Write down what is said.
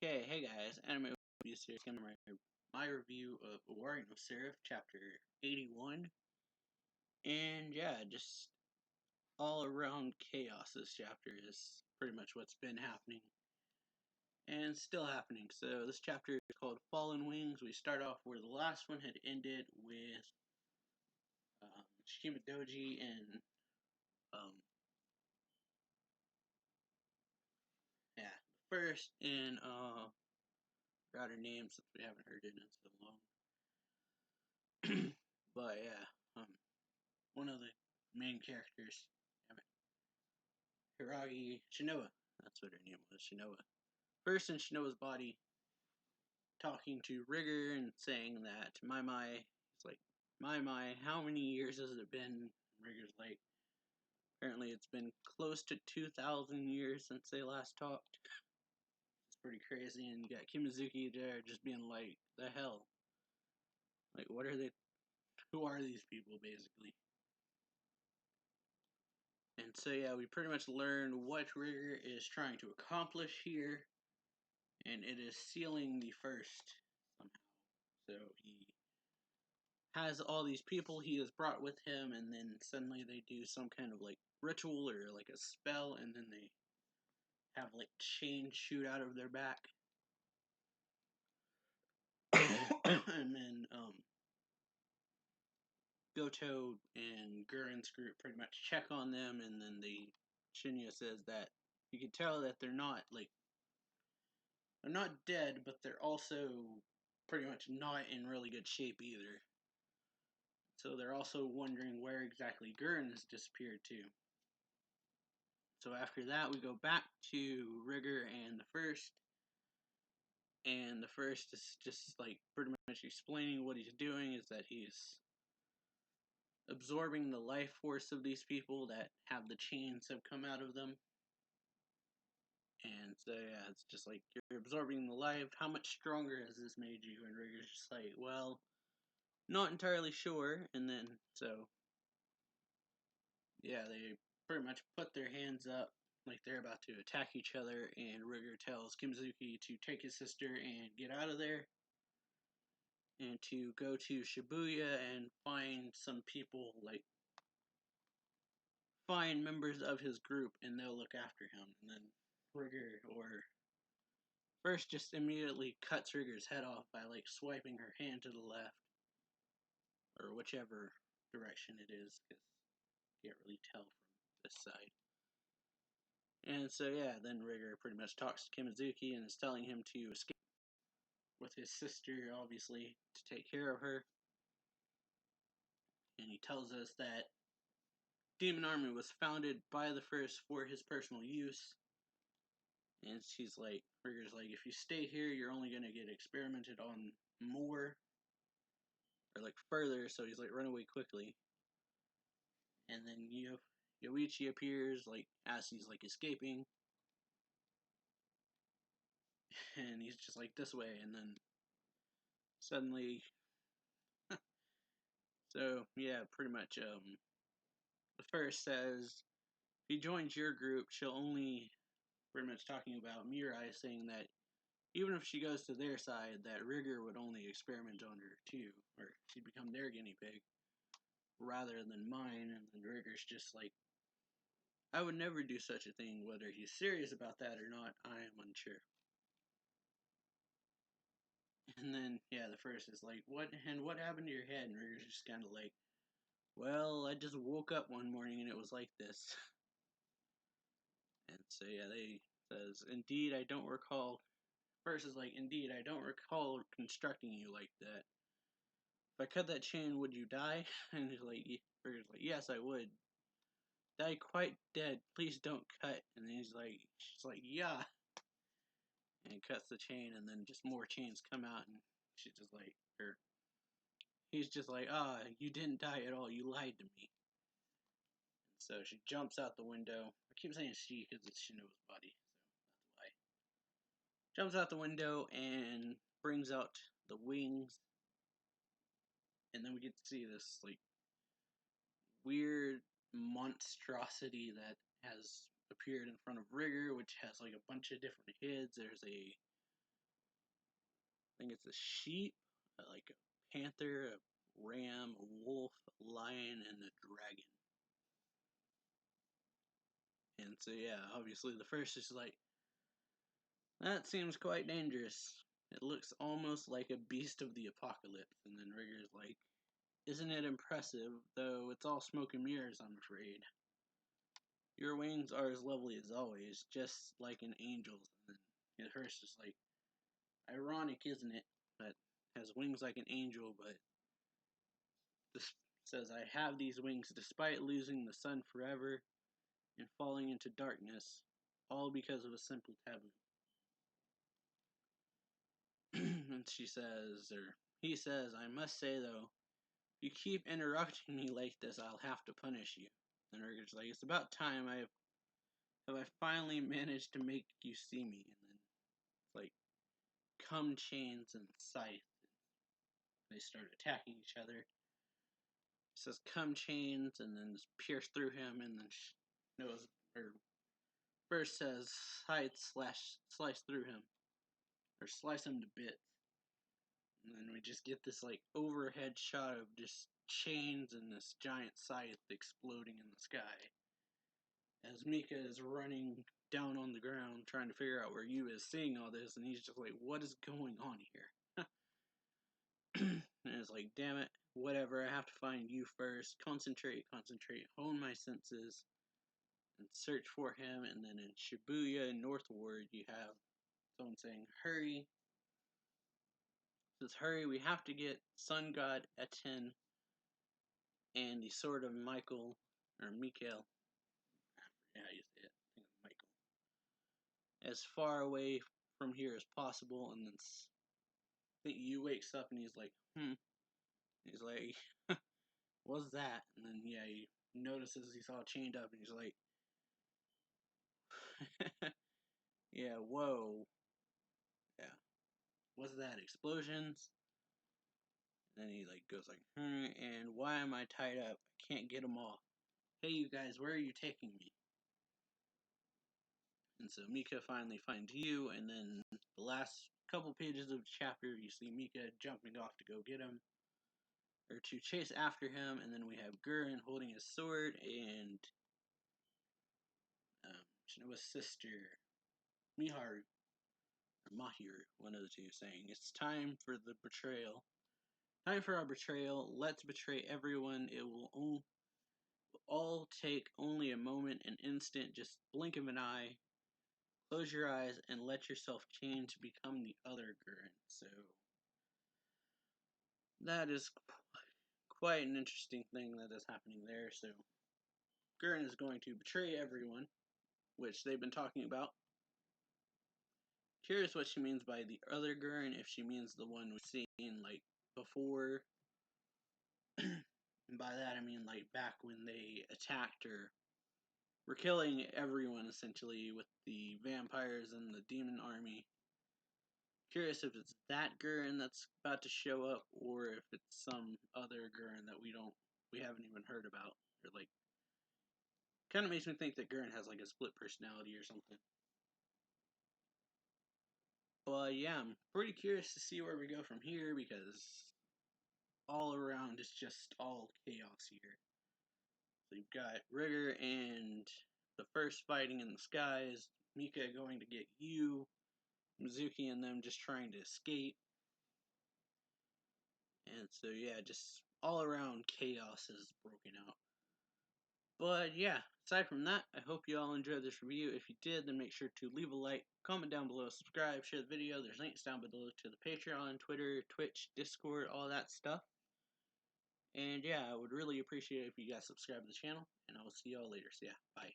Okay, hey guys, Anime Review Series coming my review of Owari no Seraph, Chapter 81. And yeah, just all around chaos this chapter is pretty much what's been happening. And still happening. So this chapter is called Fallen Wings. We start off where the last one had ended with Shima Doji and um, yeah, the first and forgot her name since we haven't heard it in so long. But yeah, one of the main characters, Hiragi Shinoa. That's what her name was, Shinoa. First in Shinoa's body, talking to Rigur and saying that, he's like, my, how many years has it been? And Rigur's like, apparently it's been close to 2,000 years since they last talked. It's pretty crazy, and you got Kimizuki there just being like, the hell? Like, what are they? Who are these people, basically? And so, yeah, we pretty much learned what Rigur is trying to accomplish here, and it is sealing the first somehow. So he has all these people he has brought with him, and then suddenly they do some kind of like ritual or like a spell, and then they have like chains shoot out of their back. And then Goto and Gurren's group pretty much check on them, and then Shinya says that you can tell that they're not dead, but they're also pretty much not in really good shape either. So they're also wondering where exactly Gurren has disappeared to. So after that, we go back to Rigur and the First. And the First is just like pretty much explaining what he's doing is that he's absorbing the life force of these people that have the chains have come out of them. And so yeah, it's just like you're absorbing the life. How much stronger has this made you? And Rigur's just like, well, not entirely sure. And then so yeah, they pretty much put their hands up like they're about to attack each other, and Rigur tells Kimizuki to take his sister and get out of there, and to go to Shibuya and find some people, like, find members of his group, and they'll look after him. And then Rigur, or first, just immediately cuts Rigur's head off by, like, swiping her hand to the left, or whichever direction it is, because you can't really tell from this side. And so, yeah, then Rigur pretty much talks to Kimizuki and is telling him to escape with his sister, obviously, to take care of her. And he tells us that Demon Army was founded by the First for his personal use. And she's like, Rigur's like, if you stay here, you're only going to get experimented on more, or like further. So he's like, run away quickly. And then Yoichi appears, like, as he's like escaping. And he's just like, this way. And then suddenly, so yeah, pretty much, the First says, if he joins your group, she'll only, pretty much talking about Mirai, saying that even if she goes to their side, that Rigur would only experiment on her too, or she'd become their guinea pig, rather than mine. And then Rigur's just like, I would never do such a thing. Whether he's serious about that or not, I am unsure. And then, yeah, the First is like, what happened to your head? And Rigur's just kind of like, well, I just woke up one morning and it was like this. And so, yeah, they says, indeed, I don't recall. First is like, indeed, I don't recall constructing you like that. If I cut that chain, would you die? And he's like, Rigur's like, yes, I would. Die quite dead. Please don't cut. And then she's like, yeah. And he cuts the chain, and then just more chains come out, and she's just like, he's just like, you didn't die at all. You lied to me. And so she jumps out the window. I keep saying she because it's Shinoa's body, so that's why. Jumps out the window and brings out the wings, and then we get to see this like weird monstrosity that has appeared in front of Rigur, which has like a bunch of different heads. There's a think it's a sheep, like a panther, a ram, a wolf, a lion, and a dragon. And so yeah, obviously the first is like, that seems quite dangerous. It looks almost like a beast of the apocalypse. And then Rigger's like, isn't it impressive, though it's all smoke and mirrors, I'm afraid. Your wings are as lovely as always, just like an angel's. And then hers is like, ironic, isn't it? That has wings like an angel, but this says, I have these wings despite losing the sun forever and falling into darkness, all because of a simple taboo. And she says, or he says, I must say though, if you keep interrupting me like this, I'll have to punish you. And Urger's like, it's about time I finally managed to make you see me. And then it's like, come chains and scythe. They start attacking each other. It says come chains and then just pierce through him, and then knows, or first says scythe slice through him, or slice him to bits. And then we just get this like overhead shot of just chains and this giant scythe exploding in the sky. As Mika is running down on the ground trying to figure out where Yu is, seeing all this, and he's just like, what is going on here? And it's like, damn it, whatever, I have to find you first. Concentrate, hone my senses, and search for him. And then in Shibuya northward, you have someone saying, hurry. It says, hurry, we have to get Sun God Eten and the Sword of Michael, or Mikael, I forget how you say it, I think it's Michael, as far away from here as possible. And then I think Yu wakes up and he's like, He's like, what's that? And then, yeah, he notices he's all chained up and he's like, yeah, whoa. Yeah. What's that? Explosions? And then he like goes like, and why am I tied up? I can't get them off. Hey, you guys, where are you taking me? And so Mika finally finds you, and then the last couple pages of the chapter, you see Mika jumping off to go get him, or to chase after him, and then we have Gurren holding his sword, and Shinobu's sister, Miharu, or Mahiru, one of the two, saying, it's time for the betrayal. Time for our betrayal. Let's betray everyone. It will all take only a moment, an instant, just blink of an eye. Close your eyes and let yourself change to become the other Gurren. So that is quite an interesting thing that is happening there. So Gurren is going to betray everyone, which they've been talking about. Curious what she means by the other Gurren, if she means the one we've seen like before. And by that I mean like back when they attacked her. We're killing everyone essentially with the vampires and the demon army. Curious if it's that Gurren that's about to show up, or if it's some other Gurren that we haven't even heard about. Or like, kind of makes me think that Gurren has like a split personality or something. But yeah, I'm pretty curious to see where we go from here, because all around it's just all chaos here. So you've got Rigger and the first fighting in the skies, Mika going to get you, Mizuki and them just trying to escape. And so yeah, just all around chaos is broken out. But yeah, aside from that, I hope you all enjoyed this review. If you did, then make sure to leave a like, comment down below, subscribe, share the video. There's links down below to the Patreon, Twitter, Twitch, Discord, all that stuff. And yeah, I would really appreciate it if you guys subscribe to the channel, and I will see y'all later. So yeah, bye.